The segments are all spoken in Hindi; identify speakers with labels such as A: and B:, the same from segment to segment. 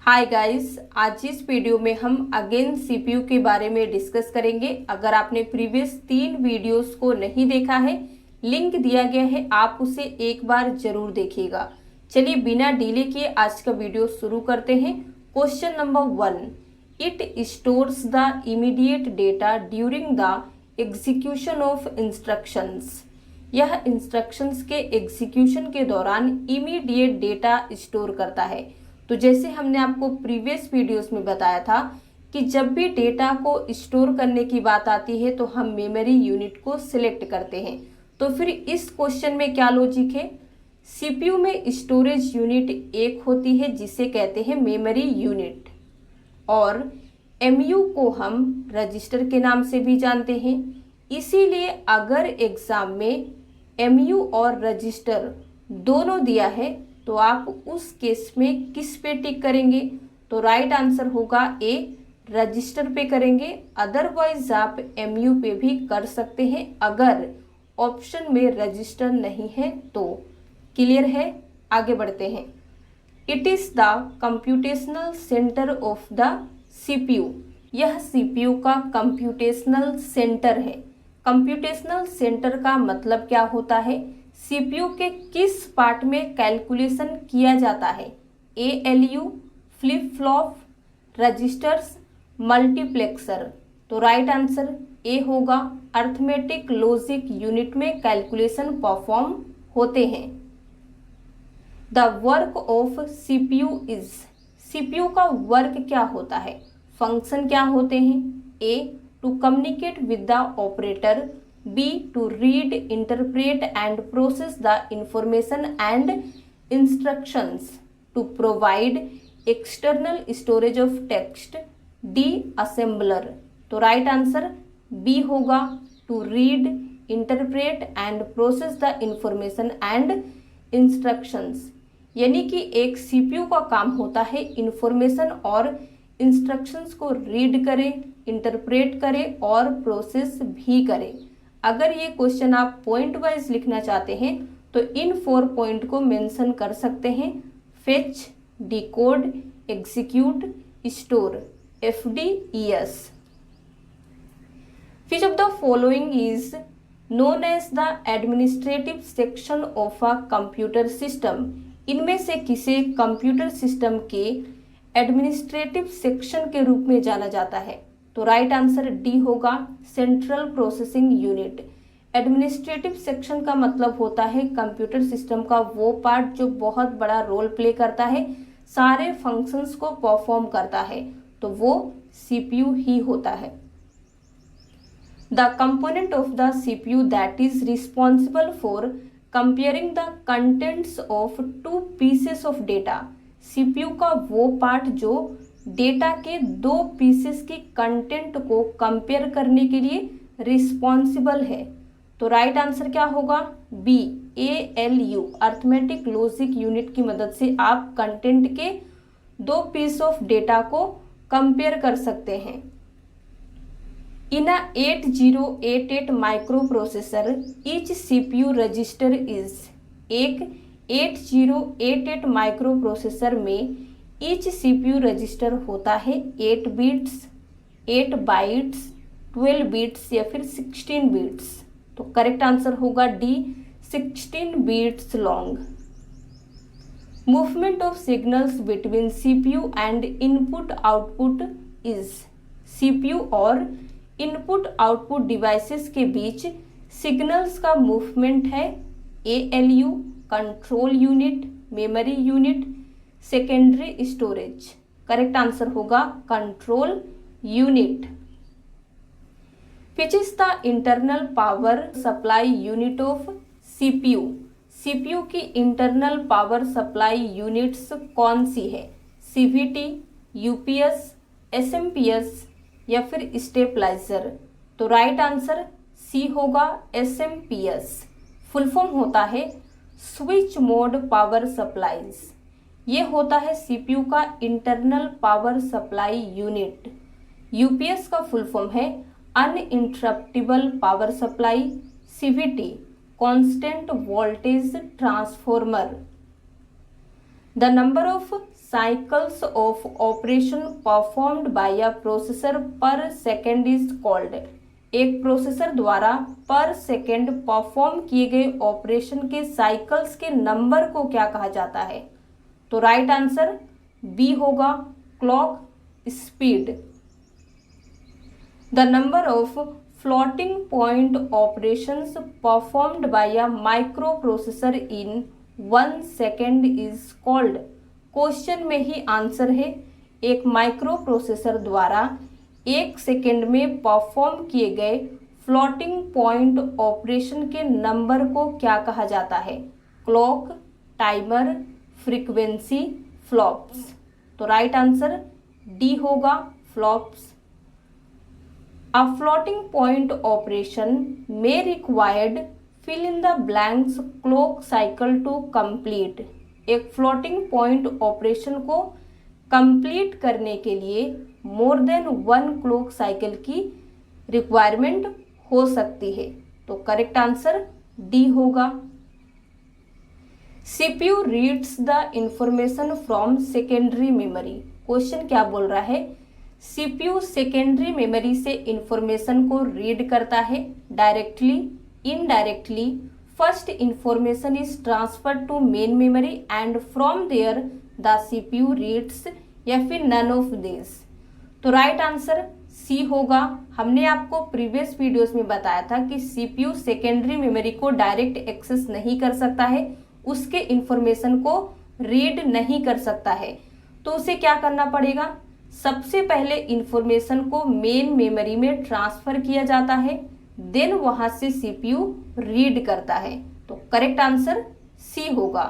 A: हाय गाइस, आज इस वीडियो में हम अगेन सीपीयू के बारे में डिस्कस करेंगे। अगर आपने प्रीवियस 3 वीडियोस को नहीं देखा है, लिंक दिया गया है, आप उसे एक बार जरूर देखिएगा। चलिए बिना डिले किए आज का वीडियो शुरू करते हैं। Question number 1, it stores the immediate data during the execution of instructions. यह इंस्ट्रक्शंस के एग्जीक्यूशन के दौरान इमीडिएट डेटा स्टोर करता है। तो जैसे हमने आपको प्रीवियस वीडियोस में बताया था कि जब भी डेटा को स्टोर करने की बात आती है तो हम मेमोरी यूनिट को सिलेक्ट करते हैं। तो फिर इस क्वेश्चन में क्या लॉजिक है? सीपीयू में स्टोरेज यूनिट एक होती है जिसे कहते हैं मेमोरी यूनिट, और एमयू को हम रजिस्टर के नाम से भी जानते हैं। इसीलिए अगर एग्जाम में एमयू और रजिस्टर दोनों दिया है तो आप उस केस में किस पे टिक करेंगे? तो राइट आंसर होगा ए, रजिस्टर पे करेंगे। अदरवाइज आप एमयू पे भी कर सकते हैं अगर ऑप्शन में रजिस्टर नहीं है तो। क्लियर है? आगे बढ़ते हैं। It is the computational centre of the CPU. यह सीपीयू का कंप्यूटेशनल सेंटर है। कंप्यूटेशनल सेंटर का मतलब क्या होता है? सीपीयू के किस पार्ट में कैलकुलेशन किया जाता है? ALU, flip flop, registers, multiplexer. तो राइट आंसर ए होगा। अर्थमेटिक लॉजिक यूनिट में कैलकुलेशन परफॉर्म होते हैं। The work of CPU is. CPU का वर्क क्या होता है? फंक्शन क्या होते हैं? A, to communicate with the operator, B, to read, interpret and process the information and instructions, to provide external storage of text, D, assembler। तो राइट आंसर बी होगा, to read, interpret and process the information and instructions। यानी कि एक सीपीयू का काम होता है इंफॉर्मेशन और इंस्ट्रक्शंस को रीड करे, इंटरप्रेट करे और प्रोसेस भी करे। अगर ये क्वेश्चन आप पॉइंट वाइज लिखना चाहते हैं तो इन 4 पॉइंट को मेंशन कर सकते हैं। Fetch, decode, execute, store, FDES। Which of the following is known as the administrative section of a computer system. इनमें से किसे कंप्यूटर सिस्टम के एडमिनिस्ट्रेटिव सेक्शन के रूप में जाना जाता है? तो राइट आंसर डी होगा, central processing unit. Administrative section का मतलब होता है कंप्यूटर सिस्टम का वो पार्ट जो बहुत बड़ा रोल प्ले करता है, सारे फंक्शंस को परफॉर्म करता है, तो वो सीपीयू ही होता है। The component of the CPU that is responsible for comparing the contents of 2 pieces of data. CPU का वो पार्ट जो डेटा के 2 पीसेस की कंटेंट को कंपेयर करने के लिए रिस्पॉन्सिबल है। तो राइट आंसर क्या होगा? B, ALU। Arithmetic logic unit की मदद से आप कंटेंट के 2 पीस ऑफ डेटा को कंपेयर कर सकते हैं। In a 8088 microprocessor each CPU register is. एक 8088 माइक्रो प्रोसेसर में ईच सीपीयू रजिस्टर होता है 8 बिट्स, 8 बाइट्स, 12 बिट्स या फिर 16 बिट्स। तो करेक्ट आंसर होगा D, 16 bits long. Movement of signals between CPU and input output is. CPU और इनपुट आउटपुट डिवाइसेस के बीच सिग्नल्स का मूवमेंट है ALU, control unit, memory unit, secondary storage. Correct answer होगा control unit. Which is the internal power supply unit of CPU. CPU की इंटरनल पावर सप्लाई यूनिट्स कौन सी है? CVT, UPS, SMPS या फिर स्टेपलाइजर। तो राइट आंसर सी होगा, SMPS। फुल फॉर्म होता है स्विच मोड पावर सप्लाईज। ये होता है सीपीयू का internal power supply unit. UPS का फुल फॉर्म है uninterruptible power supply. CVT, constant voltage transformer. The number of cycles of operation performed by a processor per second is called। एक प्रोसेसर द्वारा पर सेकेंड परफॉर्म किए गए ऑपरेशन के साइकिल्स के नंबर को क्या कहा जाता है? तो राइट आंसर बी होगा clock speed. The number of floating point operations performed by a micro processor in 1 second is called. Question में ही आंसर है। एक माइक्रो प्रोसेसर द्वारा 1 सेकेंड में परफॉर्म किए गए फ्लोटिंग पॉइंट ऑपरेशन के नंबर को क्या कहा जाता है? Clock, timer, frequency, flops. तो राइट आंसर डी होगा flops. A floating point operation may required fill in the blanks clock cycle to complete। एक फ्लोटिंग पॉइंट ऑपरेशन को कंप्लीट करने के लिए मोर देन 1 क्लॉक साइकिल की रिक्वायरमेंट हो सकती है। तो करेक्ट आंसर डी होगा। CPU reads the information from secondary memory. Question क्या बोल रहा है? सीपीयू सेकेंडरी मेमोरी से इंफॉर्मेशन को रीड करता है directly, indirectly. First information is transfer to main memory and from there the CPU reads, या फिर नन ऑफ दिस। तो राइट आंसर सी होगा। हमने आपको प्रीवियस वीडियोस में बताया था कि सीपीयू सेकेंडरी मेमोरी को डायरेक्ट एक्सेस नहीं कर सकता है, उसके इंफॉर्मेशन को रीड नहीं कर सकता है। तो उसे क्या करना पड़ेगा? सबसे पहले इंफॉर्मेशन को मेन मेमोरी में ट्रांसफर किया जाता है, देन वहां से सीपीयू रीड करता है। तो करेक्ट आंसर सी होगा।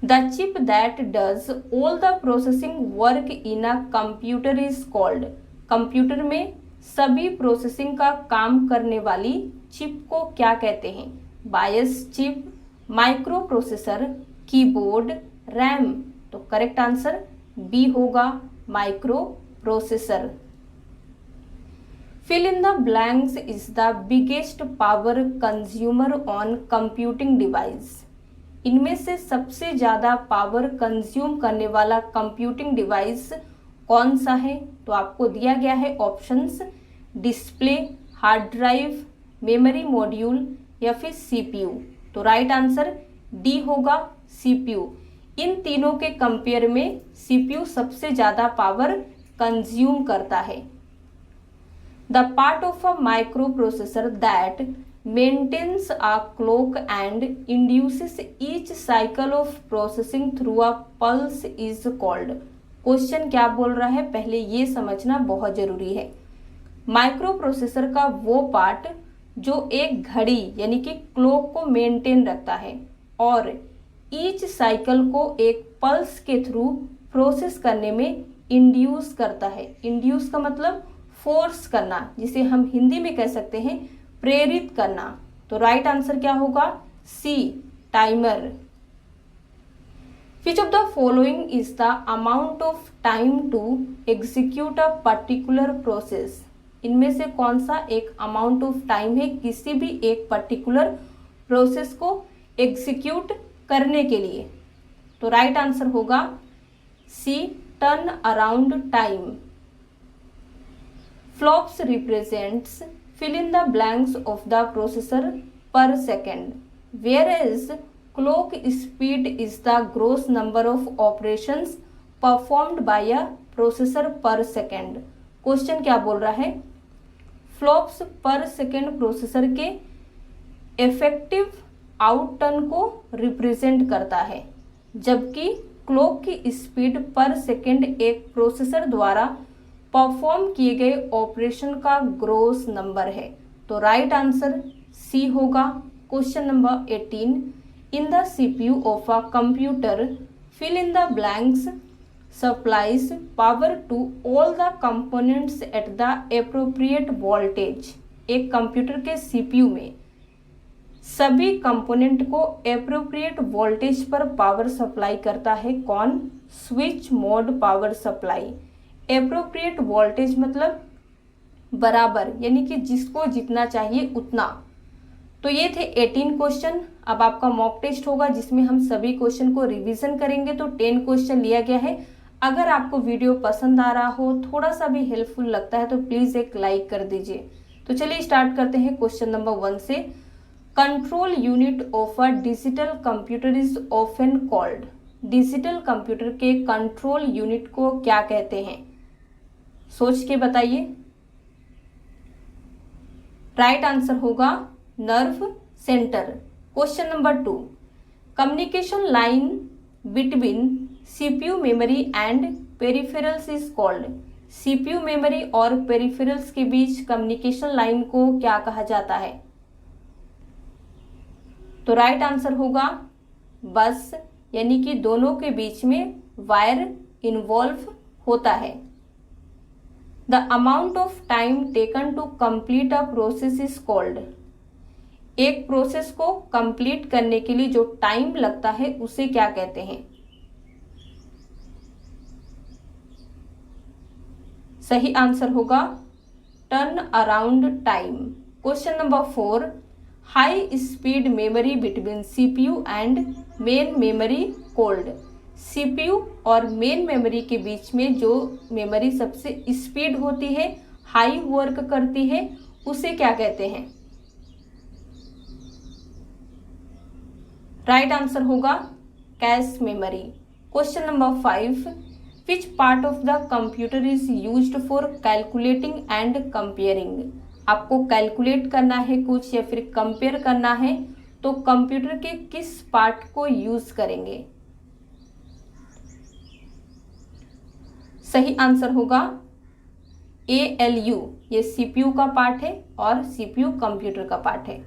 A: The chip that does all the processing work in a computer is called. Computer में सभी प्रोसेसिंग का काम करने वाली चिप को क्या कहते हैं? BIOS chip, microprocessor, keyboard, RAM. तो करेक्ट आंसर बी होगा microprocessor. Fill in the blanks is the biggest power consumer on computing device. इनमें से सबसे ज्यादा पावर कंज्यूम करने वाला कंप्यूटिंग डिवाइस कौन सा है? तो आपको दिया गया है options, display, hard drive, memory module, या फिर सीपीयू। तो राइट आंसर डी होगा सीपीयू। इन तीनों के कंपेयर में सीपीयू सबसे ज्यादा पावर कंज्यूम करता है। The part of a microprocessor that maintains a clock and induces each cycle of processing through a pulse is called. Question क्या बोल रहा है, पहले ये समझना बहुत जरूरी है। माइक्रो प्रोसेसर का वो पार्ट जो एक घड़ी यानी कि क्लॉक को मेंटेन रखता है और ईच साइकिल को एक पल्स के थ्रू प्रोसेस करने में इंड्यूस करता है। इंड्यूस का मतलब फोर्स करना, जिसे हम हिंदी में कह सकते हैं प्रेरित करना। तो राइट आंसर क्या होगा? C, timer. Which of the following is the amount of time to execute a particular process. इनमें से कौन सा एक अमाउंट ऑफ टाइम है किसी भी एक पर्टिकुलर प्रोसेस को एग्जीक्यूट करने के लिए? तो राइट आंसर होगा C, turn around time. Flops represents fill in the blanks of the processor per second, whereas clock speed is the gross number of operations performed by a processor per second। Question क्या बोल रहा है? फ्लॉप्स पर सेकेंड प्रोसेसर के इफेक्टिव आउट टर्न को रिप्रेजेंट करता है, जबकि क्लॉक की स्पीड पर सेकेंड एक प्रोसेसर द्वारा परफॉर्म किए गए ऑपरेशन का ग्रोस नंबर है। तो राइट आंसर सी होगा। Question number 18, in the CPU of a computer fill in the blanks supplies power to all the components at the appropriate voltage. एक कंप्यूटर के सीपीयू में सभी कंपोनेंट को एप्रोप्रिएट वोल्टेज पर पावर सप्लाई करता है कौन? Switch mode power supply. Appropriate voltage मतलब बराबर, यानी कि जिसको जितना चाहिए उतना। तो ये थे 18 क्वेश्चन। अब आपका मॉक टेस्ट होगा जिसमें हम सभी क्वेश्चन को रिवीजन करेंगे। तो 10 क्वेश्चन लिया गया है। अगर आपको वीडियो पसंद आ रहा हो, थोड़ा सा भी हेल्पफुल लगता है तो प्लीज एक लाइक कर दीजिए। तो चलिए स्टार्ट करते हैं क्वेश्चन नंबर 1 से। Control unit of a digital computer is often called. Digital computer के कंट्रोल यूनिट को क्या कहते हैं? सोच के बताइए। राइट आंसर होगा nerve centre. Question number 2, communication line between CPU memory and peripherals is called. CPU memory और पेरिफेरल्स के बीच कम्युनिकेशन लाइन को क्या कहा जाता है? तो राइट आंसर होगा बस, यानी कि दोनों के बीच में वायर इन्वॉल्व होता है। The amount of time taken to complete a process is called. एक प्रोसेस को कंप्लीट करने के लिए जो टाइम लगता है उसे क्या कहते हैं? सही आंसर होगा turn around time. Question number 4, high speed memory between CPU and main memory called. CPU और मेन मेमोरी के बीच में जो मेमोरी सबसे स्पीड होती है, हाई वर्क करती है, उसे क्या कहते हैं? राइट आंसर होगा cache memory. Question number 5, which part of the computer is used for calculating and comparing. आपको कैलकुलेट करना है कुछ या फिर कंपेयर करना है तो कंप्यूटर के किस पार्ट को यूज करेंगे? सही आंसर होगा ALU। ये सीपीयू का पार्ट है और सीपीयू कंप्यूटर का पार्ट है।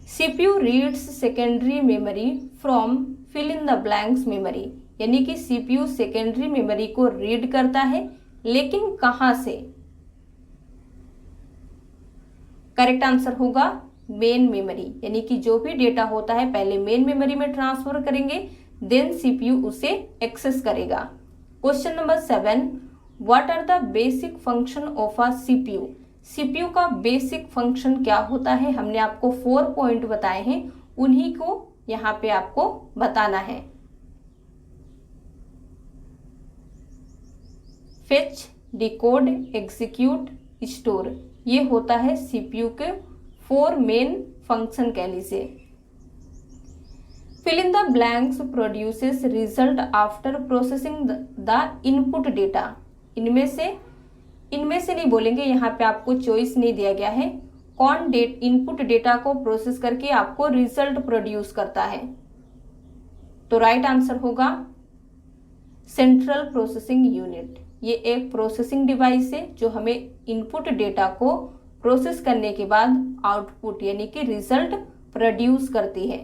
A: CPU reads secondary memory from fill in the blanks memory, यानी कि सीपीयू सेकेंडरी मेमोरी को रीड करता है, लेकिन कहां से? करेक्ट आंसर होगा मेन मेमोरी, यानी कि जो भी डेटा होता है पहले मेन मेमोरी में ट्रांसफर करेंगे, देन सीपीयू उसे एक्सेस करेगा। Question number 7, what are the basic function of a CPU. CPU का बेसिक फंक्शन क्या होता है? हमने आपको 4 पॉइंट बताए हैं, उन्हीं को यहाँ पे आपको बताना है। फेच, डिकोड, एग्जीक्यूट, स्टोर, ये होता है सीपीयू के 4 मेन फंक्शन कह लीजिए। Fill in the blanks produces result after processing the input data. इनमें से नहीं बोलेंगे, यहाँ पे आपको चॉइस नहीं दिया गया है कौन इनपुट डेटा को प्रोसेस करके आपको रिजल्ट प्रोड्यूस करता है। तो राइट आंसर होगा सेंट्रल प्रोसेसिंग यूनिट। ये एक प्रोसेसिंग डिवाइस है जो हमें इनपुट डेटा को प्रोसेस करने के बाद आउटपुट यानी कि रिजल्ट प्रोड्यूस करती है।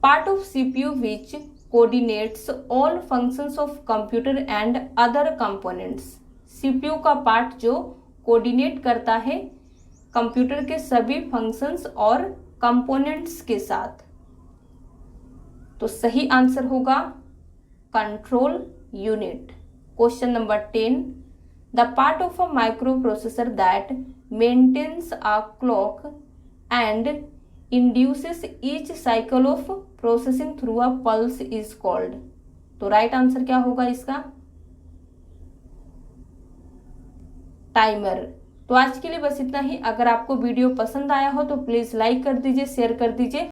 A: Part of CPU which coordinates all functions of computer and other components. CPU का पार्ट जो कोऑर्डिनेट करता है कंप्यूटर के सभी फंक्शंस और कंपोनेंट्स के साथ। तो सही आंसर होगा control unit. Question number 10, the part of a microprocessor that maintains a clock and induces each cycle of processing through a pulse is called. तो राइट आंसर क्या होगा इसका? टाइमर। तो आज के लिए बस इतना ही। अगर आपको वीडियो पसंद आया हो तो प्लीज लाइक कर दीजिए, शेयर कर दीजिए